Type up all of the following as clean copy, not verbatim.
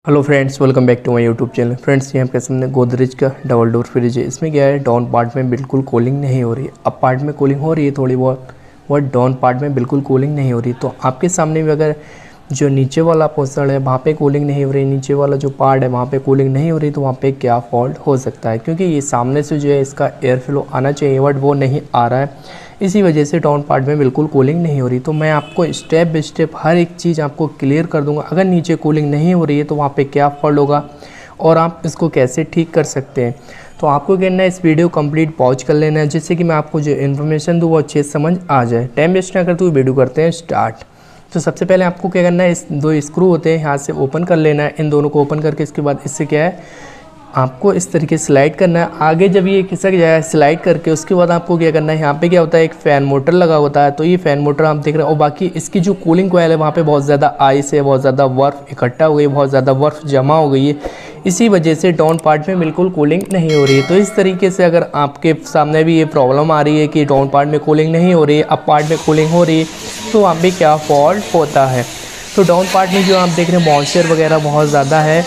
Hello friends, welcome back to my YouTube channel. Friends, ये आपके सामने गोदरेज का डबल डोर फ्रिज है। इसमें क्या है, डाउन पार्ट में बिल्कुल कूलिंग नहीं हो रही है। अप पार्ट में कूलिंग हो रही है थोड़ी बहुत, और डाउन पार्ट में बिल्कुल कूलिंग नहीं हो रही। तो आपके सामने भी अगर जो नीचे वाला पोर्शन है वहाँ पे कूलिंग नहीं हो रही, नीचे वाला जो पार्ट है वहाँ पे कूलिंग नहीं हो रही, तो वहाँ पे क्या फॉल्ट हो सकता है? क्योंकि ये सामने से जो है इसका एयर फ्लो आना चाहिए बट वो नहीं आ रहा है। इसी वजह से डाउन पार्ट में बिल्कुल कूलिंग नहीं हो रही। तो मैं आपको स्टेप बाय स्टेप हर एक चीज़ आपको क्लियर कर दूंगा। अगर नीचे कूलिंग नहीं हो रही है तो वहाँ पे क्या फॉल्ट होगा और आप इसको कैसे ठीक कर सकते हैं। तो आपको करना है, इस वीडियो कंप्लीट पॉज कर लेना है, जिससे कि मैं आपको जो इन्फॉर्मेशन दूँ वो अच्छे से समझ आ जाए। टाइम वेस्ट ना करते हुए वीडियो करते हैं स्टार्ट। तो सबसे पहले आपको क्या करना है, इस दो स्क्रू होते हैं यहाँ से ओपन कर लेना है। इन दोनों को ओपन करके इसके बाद इससे क्या है, आपको इस तरीके से स्लाइड करना है। आगे जब ये खिसक जाए स्लाइड करके, उसके बाद आपको क्या करना है, यहाँ पे क्या होता है, एक फ़ैन मोटर लगा होता है। तो ये फ़ैन मोटर आप देख रहे हैं, और बाकी इसकी जो कूलिंग कोयल है वहाँ पे बहुत ज़्यादा आइस है, बहुत ज़्यादा बर्फ़ इकट्ठा हो गई, बहुत ज़्यादा बर्फ़ जमा हो गई है। इसी वजह से डाउन पार्ट में बिल्कुल कूलिंग नहीं हो रही है। तो इस तरीके से अगर आपके सामने भी ये प्रॉब्लम आ रही है कि डाउन पार्ट में कूलिंग नहीं हो रही है, अप पार्ट में कूलिंग हो रही है, तो वहाँ पे क्या फॉल्ट होता है। तो डाउन पार्ट में जो आप देख रहे हैं मॉइस्चर वगैरह बहुत ज़्यादा है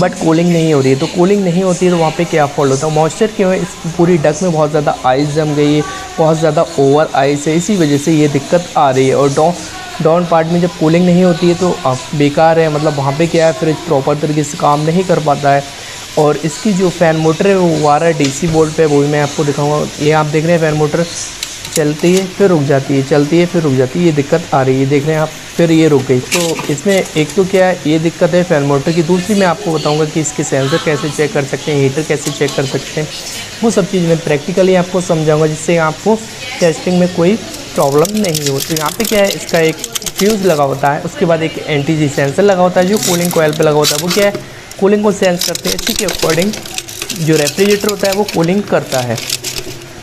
बट कूलिंग नहीं हो रही है। तो कूलिंग नहीं होती है तो वहाँ पे क्या फॉल्ट होता है, मॉइस्चर क्यों है, इस पूरी डक में बहुत ज़्यादा आइस जम गई है, बहुत ज़्यादा ओवर आइस है, इसी वजह से ये दिक्कत आ रही है। और डाउन पार्ट में जब कूलिंग नहीं होती है तो बेकार है, मतलब वहाँ पे क्या है, फ्रिज प्रॉपर तरीके से काम नहीं कर पाता है। और इसकी जो फ़ैन मोटर है वो 12 DC वोल्ट पे, वो भी मैं आपको दिखाऊंगा। ये आप देख रहे हैं फ़ैन मोटर चलती है फिर रुक जाती है, चलती है फिर रुक जाती है, ये दिक्कत आ रही है, देख रहे हैं आप, फिर ये रुक गई। तो इसमें एक तो क्या है, ये दिक्कत है फ़ैन मोटर की। दूसरी मैं आपको बताऊंगा कि इसके सेंसर कैसे चेक कर सकते हैं, हीटर कैसे चेक कर सकते हैं, वो सब चीज़ मैं प्रैक्टिकली आपको समझाऊंगा, जिससे आपको टेस्टिंग में कोई प्रॉब्लम नहीं हो। तो यहाँ पे क्या है, इसका एक फ्यूज़ लगा होता है, उसके बाद एक NTG सेंसर लगा होता है जो कूलिंग कोयल पर लगा होता है। वो क्या है, कूलिंग को सेंस करते हैं, इसी के अकॉर्डिंग जो रेफ्रिजरेटर होता है वो कूलिंग करता है।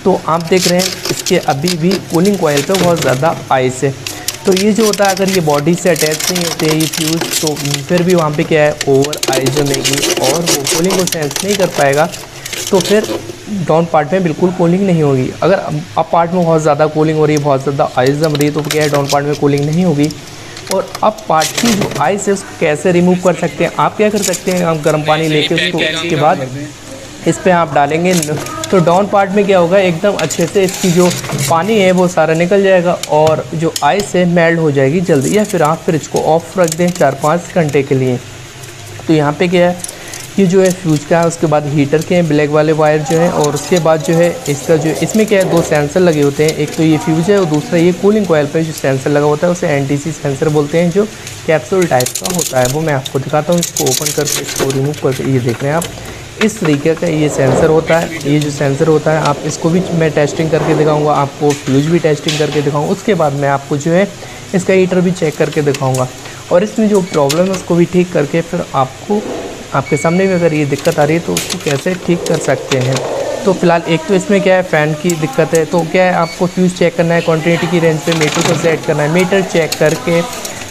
तो आप देख रहे हैं इसके अभी भी कूलिंग कोयल पे बहुत ज़्यादा आइस है। तो ये जो होता है, अगर ये बॉडी से अटैच नहीं होते ये फ्यूज़, तो फिर भी वहाँ पे क्या है, ओवर आइस जमेगी और वो कूलिंग को सेंस नहीं कर पाएगा। तो फिर डाउन पार्ट में बिल्कुल कूलिंग नहीं होगी। अगर अप पार्ट में बहुत ज़्यादा कूलिंग हो रही है, बहुत ज़्यादा आइस जम रही है, तो क्या है, डाउन पार्ट में कूलिंग नहीं होगी। और अप पार्ट की जो आइस है उसको कैसे रिमूव कर सकते हैं, आप क्या कर सकते हैं, आप गर्म पानी लेके उसके बाद इस पे आप डालेंगे तो डाउन पार्ट में क्या होगा, एकदम अच्छे से इसकी जो पानी है वो सारा निकल जाएगा और जो आइस है मेल्ट हो जाएगी जल्दी। या फिर आप फ्रिज को ऑफ रख दें 4-5 घंटे के लिए। तो यहाँ पे क्या है, ये जो है फ्यूज का है, उसके बाद हीटर के हैं ब्लैक वाले वायर जो है, और उसके बाद जो है इसका जो इसमें क्या है, 2 सेंसर लगे होते हैं। एक तो ये फ्यूज है और दूसरा ये कूलिंग कोयल पे जो सेंसर लगा होता है उसे NTC सेंसर बोलते हैं, जो कैप्सूल टाइप का होता है। वो मैं आपको दिखाता हूँ, इसको ओपन करके इसको रिमूव करके, ये देख रहे हैं आप, इस तरीके का ये सेंसर होता है। ये जो सेंसर होता है, आप इसको भी मैं टेस्टिंग करके दिखाऊंगा, आपको फ्यूज भी टेस्टिंग करके दिखाऊंगा। उसके बाद मैं आपको जो है इसका हीटर भी चेक करके दिखाऊंगा, और इसमें जो प्रॉब्लम है उसको भी ठीक करके फिर आपको, आपके सामने भी अगर ये दिक्कत आ रही है तो उसको कैसे ठीक कर सकते हैं। तो फिलहाल एक तो इसमें क्या है, फ़ैन की दिक्कत है। तो क्या है, आपको फ्यूज़ चेक करना है, क्वान्टिटी की रेंज पे मीटर को सेट करना है।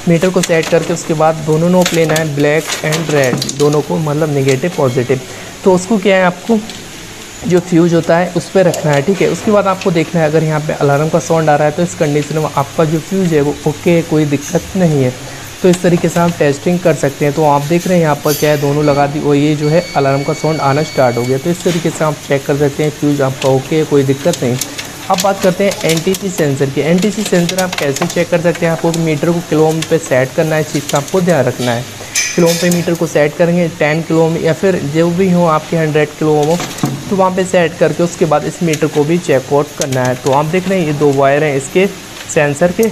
मीटर को सेट करके उसके बाद दोनों नोब लेना है, ब्लैक एंड रेड दोनों को, मतलब नेगेटिव पॉजिटिव। तो उसको क्या है, आपको जो फ्यूज़ होता है उस पर रखना है, ठीक है। उसके बाद आपको देखना है, अगर यहाँ पे अलार्म का साउंड आ रहा है तो इस कंडीशन में आपका जो फ्यूज़ है वो ओके, कोई दिक्कत नहीं है। तो इस तरीके से आप टेस्टिंग कर सकते हैं। तो आप देख रहे हैं यहाँ पर क्या है, दोनों लगा दी और ये जो है अलार्म का साउंड आना स्टार्ट हो गया। तो इस तरीके से आप चेक कर सकते हैं फ्यूज़ आपका ओके, कोई दिक्कत नहीं। अब बात करते हैं NTC सेंसर की। NTC सेंसर आप कैसे चेक कर सकते हैं, आपको मीटर को किलो ओम पे सेट करना है, इस चीज़ का आपको ध्यान रखना है। किलो ओम पे मीटर को सेट करेंगे, 10 किलो ओम या फिर जो भी हो आपके 100 किलो ओम हो, तो वहाँ पे सेट करके उसके बाद इस मीटर को भी चेकआउट करना है। तो आप देख रहे हैं ये 2 वायर हैं इसके सेंसर के,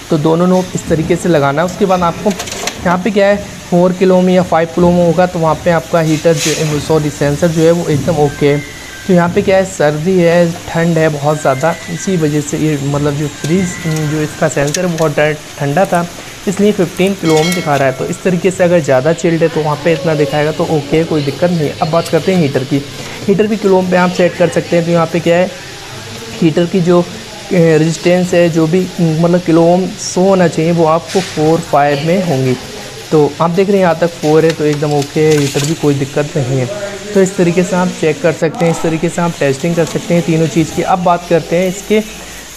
तो दोनों नोब इस तरीके से लगाना है। उसके बाद आपको यहाँ पे क्या है, 4 किलो ओम या 5 किलो ओम होगा तो वहाँ पे आपका हीटर जो सेंसर जो है वो एकदम ओके है। तो यहाँ पे क्या है, सर्दी है, ठंड है बहुत ज़्यादा, इसी वजह से ये मतलब जो फ्रीज जो इसका सेंसर है बहुत ठंडा था, इसलिए 15 किलो ओम दिखा रहा है। तो इस तरीके से अगर ज़्यादा चिल्ड है तो वहाँ पे इतना दिखाएगा, तो ओके, कोई दिक्कत नहीं है। अब बात करते हैं हीटर की। हीटर भी किलो ओम पे आप सेट कर सकते हैं। तो यहाँ पे क्या है, हीटर की जो रेजिस्टेंस है, जो भी मतलब किलो ओम शो होना चाहिए, वो आपको 4-5 में होंगी। तो आप देख रहे हैं यहाँ तक 4 है, तो एकदम ओके है, हीटर भी कोई दिक्कत नहीं है। तो इस तरीके से आप चेक कर सकते हैं, इस तरीके से आप टेस्टिंग कर सकते हैं तीनों चीज़ की। अब बात करते हैं इसके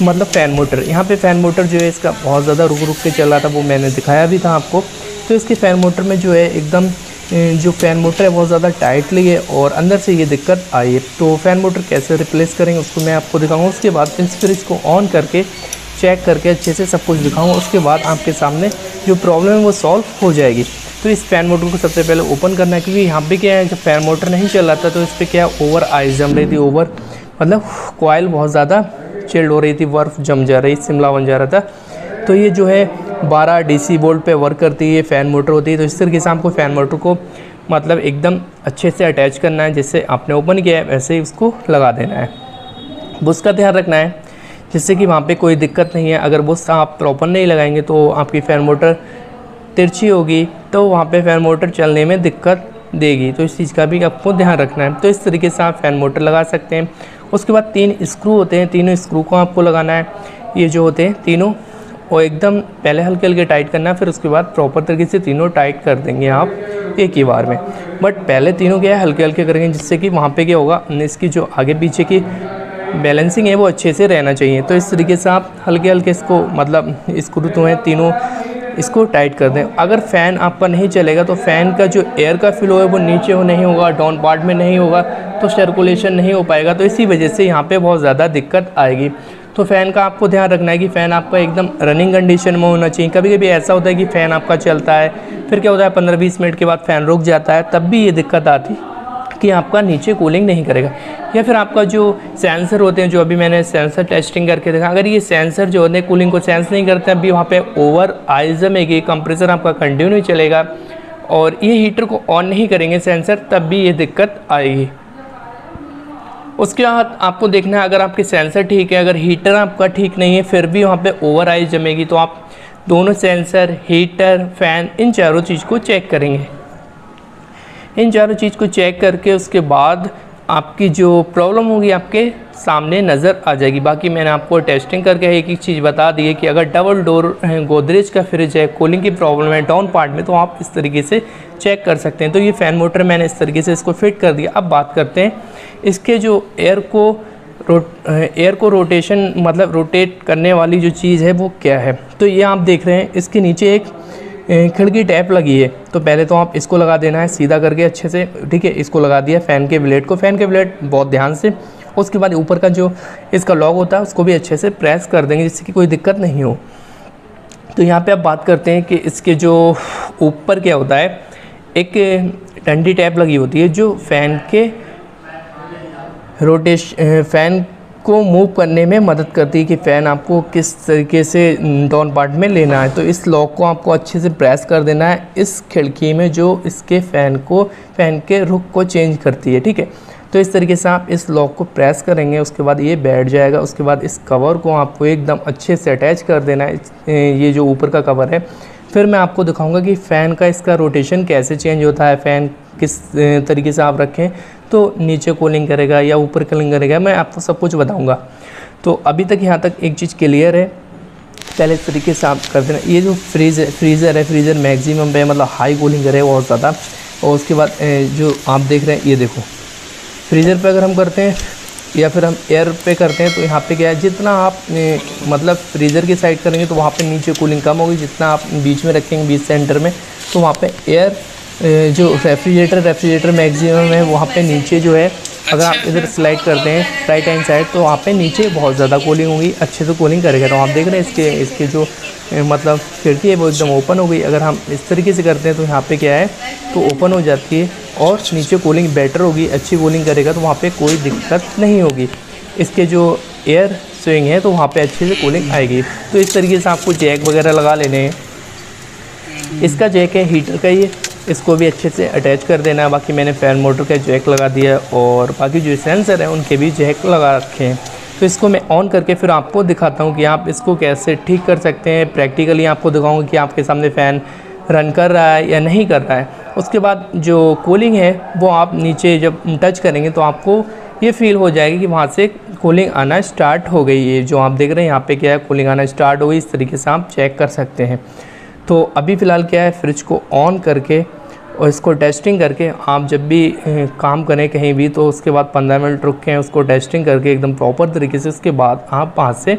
मतलब फ़ैन मोटर। यहाँ पे फ़ैन मोटर जो है इसका बहुत ज़्यादा रुक रुक के चल रहा था, वो मैंने दिखाया भी था आपको। तो इसके फ़ैन मोटर में जो है एकदम जो फ़ैन मोटर है बहुत ज़्यादा टाइटली है और अंदर से ये दिक्कत आई है। तो फ़ैन मोटर कैसे रिप्लेस करेंगे उसको मैं आपको दिखाऊंगा। उसके बाद फिर इसको ऑन करके चेक करके अच्छे से सब कुछ दिखाऊंगा। उसके बाद आपके सामने जो प्रॉब्लम है वो सॉल्व हो जाएगी। तो इस फ़ैन मोटर को सबसे पहले ओपन करना है, क्योंकि यहाँ पे क्या है जब फ़ैन मोटर नहीं चल रहा था तो इस पर क्या ओवर आइस जम रही थी, ओवर मतलब कॉइल बहुत ज़्यादा चिल्ड हो रही थी, बर्फ़ जम जा रही, शिमला बन जा रहा था। तो ये जो है 12 DC वोल्ट पे वर्क करती है, फ़ैन मोटर होती है। तो इस तरीके से आपको फ़ैन मोटर को मतलब एकदम अच्छे से अटैच करना है, जैसे आपने ओपन किया है वैसे ही उसको लगा देना है। बुश का ध्यान रखना है जिससे कि वहाँ पे कोई दिक्कत नहीं है। अगर बुश आप प्रॉपर नहीं लगाएंगे तो आपकी फ़ैन मोटर तिरछी होगी, तो वहाँ पे फ़ैन मोटर चलने में दिक्कत देगी। तो इस चीज़ का भी आपको ध्यान रखना है। तो इस तरीके से आप फ़ैन मोटर लगा सकते हैं। उसके बाद 3 स्क्रू होते हैं, तीनों स्क्रू को आपको लगाना है। ये जो होते हैं तीनों वो एकदम पहले हल्के हल्के टाइट करना है, फिर उसके बाद प्रॉपर तरीके से तीनों टाइट कर देंगे आप एक ही बार में। बट पहले तीनों क्या है हल्के हल्के करेंगे, जिससे कि वहाँ पे क्या होगा इसकी जो आगे पीछे की बैलेंसिंग है वो अच्छे से रहना चाहिए। तो इस तरीके से आप हल्के हल्के इसको मतलब स्क्रू तो हैं तीनों, इसको टाइट कर दें। अगर फ़ैन आपका नहीं चलेगा तो फ़ैन का जो एयर का फ्लो है वो नीचे हो नहीं होगा, डाउन पार्ट में नहीं होगा, तो सर्कुलेशन नहीं हो पाएगा। तो इसी वजह से यहाँ पे बहुत ज़्यादा दिक्कत आएगी। तो फ़ैन का आपको ध्यान रखना है कि फ़ैन आपका एकदम रनिंग कंडीशन में होना चाहिए। कभी कभी ऐसा होता है कि फ़ैन आपका चलता है, फिर क्या होता है 15-20 मिनट के बाद फ़ैन रुक जाता है, तब भी ये दिक्कत आती कि आपका नीचे कूलिंग नहीं करेगा। या फिर आपका जो सेंसर होते हैं, जो अभी मैंने सेंसर टेस्टिंग करके देखा, अगर ये सेंसर जो होते हैं कूलिंग को सेंस नहीं करते, अभी वहाँ पे ओवर आइस जमेगी, कंप्रेसर आपका कंटिन्यू चलेगा और ये हीटर को ऑन नहीं करेंगे सेंसर, तब भी ये दिक्कत आएगी। उसके बाद आपको देखना है अगर आपके सेंसर ठीक है, अगर हीटर आपका ठीक नहीं है, फिर भी वहाँ पे ओवर आइस जमेगी, तो आप दोनों सेंसर, हीटर, फ़ैन, इन चारों चीज़ को चेक करेंगे। इन चारों चीज़ को चेक करके उसके बाद आपकी जो प्रॉब्लम होगी आपके सामने नज़र आ जाएगी। बाकी मैंने आपको टेस्टिंग करके एक एक चीज़ बता दी है कि अगर डबल डोर गोदरेज का फ्रिज है, कूलिंग की प्रॉब्लम है डाउन पार्ट में, तो आप इस तरीके से चेक कर सकते हैं। तो ये फ़ैन मोटर मैंने इस तरीके से इसको फिट कर दिया। अब बात करते हैं इसके जो एयर को रोटेशन मतलब रोटेट करने वाली जो चीज़ है वो क्या है। तो ये आप देख रहे हैं इसके नीचे एक खिड़की टैप लगी है। तो पहले तो आप इसको लगा देना है सीधा करके अच्छे से, ठीक है। इसको लगा दिया फ़ैन के ब्लेड को, फ़ैन के ब्लेड बहुत ध्यान से। उसके बाद ऊपर का जो इसका लॉक होता है उसको भी अच्छे से प्रेस कर देंगे, जिससे कि कोई दिक्कत नहीं हो। तो यहाँ पे आप बात करते हैं कि इसके जो ऊपर क्या होता है, एक डंडी टैप लगी होती है जो फ़ैन के फ़ैन को मूव करने में मदद करती है कि फ़ैन आपको किस तरीके से डाउन पार्ट में लेना है। तो इस लॉक को आपको अच्छे से प्रेस कर देना है इस खिड़की में, जो इसके फ़ैन के रुख को चेंज करती है, ठीक है। तो इस तरीके से आप इस लॉक को प्रेस करेंगे, उसके बाद ये बैठ जाएगा। उसके बाद इस कवर को आपको एकदम अच्छे से अटैच कर देना है, ये जो ऊपर का कवर है। फिर मैं आपको दिखाऊंगा कि फ़ैन का इसका रोटेशन कैसे चेंज होता है, फ़ैन किस तरीके से आप रखें तो नीचे कूलिंग करेगा या ऊपर कूलिंग करेगा, मैं आपको सब कुछ बताऊंगा। तो अभी तक यहाँ तक एक चीज़ क्लियर है, पहले इस तरीके से आप कर देना। ये जो फ्रीज़र है, फ्रीज़र मैक्सिमम पे मतलब हाई कूलिंग करे बहुत ज़्यादा। और उसके बाद जो आप देख रहे हैं, ये देखो फ्रीज़र पे अगर हम करते हैं या फिर हम एयर पे करते हैं, तो यहाँ पे क्या है, जितना आप मतलब फ्रीज़र की साइड करेंगे तो वहाँ पे नीचे कूलिंग कम होगी, जितना आप बीच में रखेंगे बीच सेंटर में, तो वहाँ पे एयर जो रेफ्रिजरेटर मैक्सिमम है वहाँ पे नीचे जो है, अगर आप इधर स्लाइड करते हैं राइट हैंड साइड, तो वहाँ पे नीचे बहुत ज़्यादा कूलिंग होगी, अच्छे से कूलिंग करेगा। तो आप देख रहे हैं इसके जो मतलब खिड़की है वो एकदम ओपन हो गई। अगर हम इस तरीके से करते हैं तो यहाँ पे क्या है, तो ओपन हो जाती है और नीचे कूलिंग बेटर होगी, अच्छी कूलिंग करेगा, तो वहाँ पे कोई दिक्कत नहीं होगी। इसके जो एयर स्विंग है तो वहाँ पे अच्छे से कूलिंग आएगी। तो इस तरीके से आपको जैक वगैरह लगा लेने हैं। इसका जैक है हीटर का, ये इसको भी अच्छे से अटैच कर देना है। बाकी मैंने फ़ैन मोटर का जैक लगा दिया और बाकी जो सेंसर है उनके भी जैक लगा रखे हैं। तो इसको मैं ऑन करके फिर आपको दिखाता हूँ कि आप इसको कैसे ठीक कर सकते हैं। प्रैक्टिकली आपको दिखाऊंगा कि आपके सामने फ़ैन रन कर रहा है या नहीं कर रहा है। उसके बाद जो कूलिंग है वो आप नीचे जब टच करेंगे तो आपको ये फील हो जाएगी कि वहाँ से कूलिंग आना स्टार्ट हो गई है। जो आप देख रहे हैं यहाँ पे क्या है, कूलिंग आना स्टार्ट हो गई। इस तरीके से आप चेक कर सकते हैं। तो अभी फ़िलहाल क्या है, फ्रिज को ऑन करके और इसको टेस्टिंग करके आप जब भी काम करें कहीं भी, तो उसके बाद 15 मिनट रुक के उसको टेस्टिंग करके एकदम प्रॉपर तरीके से, उसके बाद आप वहाँ से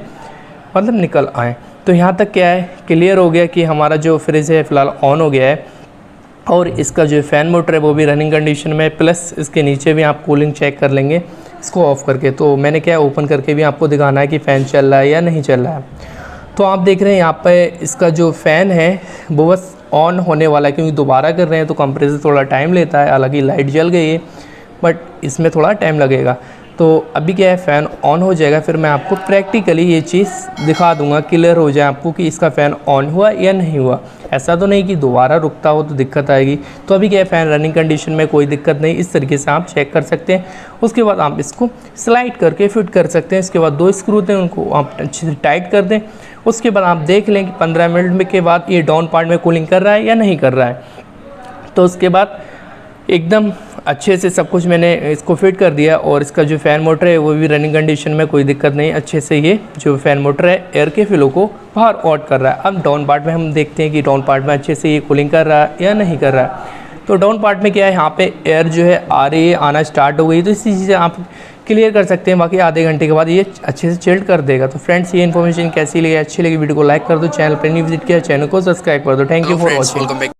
मतलब निकल आएँ। तो यहाँ तक क्या है, क्लियर हो गया कि हमारा जो फ्रिज है फ़िलहाल ऑन हो गया है और इसका जो फ़ैन मोटर है वो भी रनिंग कंडीशन में, प्लस इसके नीचे भी आप कूलिंग चेक कर लेंगे इसको ऑफ़ करके। तो मैंने क्या ओपन करके भी आपको दिखाना है कि फ़ैन चल रहा है या नहीं चल रहा है। तो आप देख रहे हैं यहाँ पे इसका जो फ़ैन है वो बस ऑन होने वाला है, क्योंकि दोबारा कर रहे हैं तो कंप्रेसर थोड़ा टाइम लेता है। हालांकि लाइट जल गई है बट इसमें थोड़ा टाइम लगेगा। तो अभी क्या है, फ़ैन ऑन हो जाएगा, फिर मैं आपको प्रैक्टिकली ये चीज़ दिखा दूंगा, क्लियर हो जाए आपको कि इसका फ़ैन ऑन हुआ या नहीं हुआ। ऐसा तो नहीं कि दोबारा रुकता हो तो दिक्कत आएगी। तो अभी क्या है, फ़ैन रनिंग कंडीशन में, कोई दिक्कत नहीं। इस तरीके से आप चेक कर सकते हैं। उसके बाद आप इसको स्लाइड करके फिट कर सकते हैं। इसके बाद 2 स्क्रू थे, उनको आप अच्छे से टाइट कर दें। उसके बाद आप देख लें कि 15 मिनट के बाद ये डाउन पार्ट में कूलिंग कर रहा है या नहीं कर रहा है। तो उसके बाद एकदम अच्छे से सब कुछ मैंने इसको फिट कर दिया और इसका जो फ़ैन मोटर है वो भी रनिंग कंडीशन में, कोई दिक्कत नहीं। अच्छे से ये जो फ़ैन मोटर है एयर के फ्लो को बाहर आउट कर रहा है। अब डाउन पार्ट में हम देखते हैं कि डाउन पार्ट में अच्छे से ये कूलिंग कर रहा है या नहीं कर रहा है। तो डाउन पार्ट में क्या है, यहाँ पे एयर जो है आ रही है, आना स्टार्ट हो गई। तो इसी चीज़ से आप क्लियर कर सकते हैं। बाकी आधे घंटे के बाद ये अच्छे से चिल्ड कर देगा। तो फ्रेंड्स, ये इन्फॉर्मेशन कैसी लगी, अच्छी लगी वीडियो को लाइक कर दो, चैनल पर नहीं विजिट किया चैनल को सब्सक्राइब कर दो। Thank you for watching.